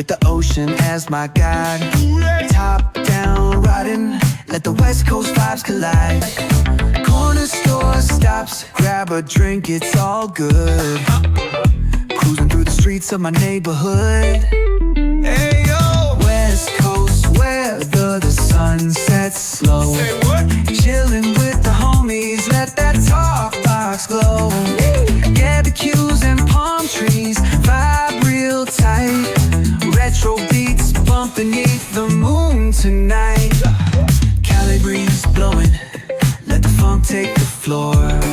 with the ocean as my guide. Top down riding, let the west coast vibes collide. Corner store stops, grab a drink, it's all good. Cruising through the streets of my neighborhood. Hey yo! West coast weather, the sun sets slow. Say what? Chilling with the homies, let that talk box glow. Barbecues and palm trees, vibe real tight. Retro beats bump beneath the moon tonight. Cali breeze blowing, let the funk take the floor.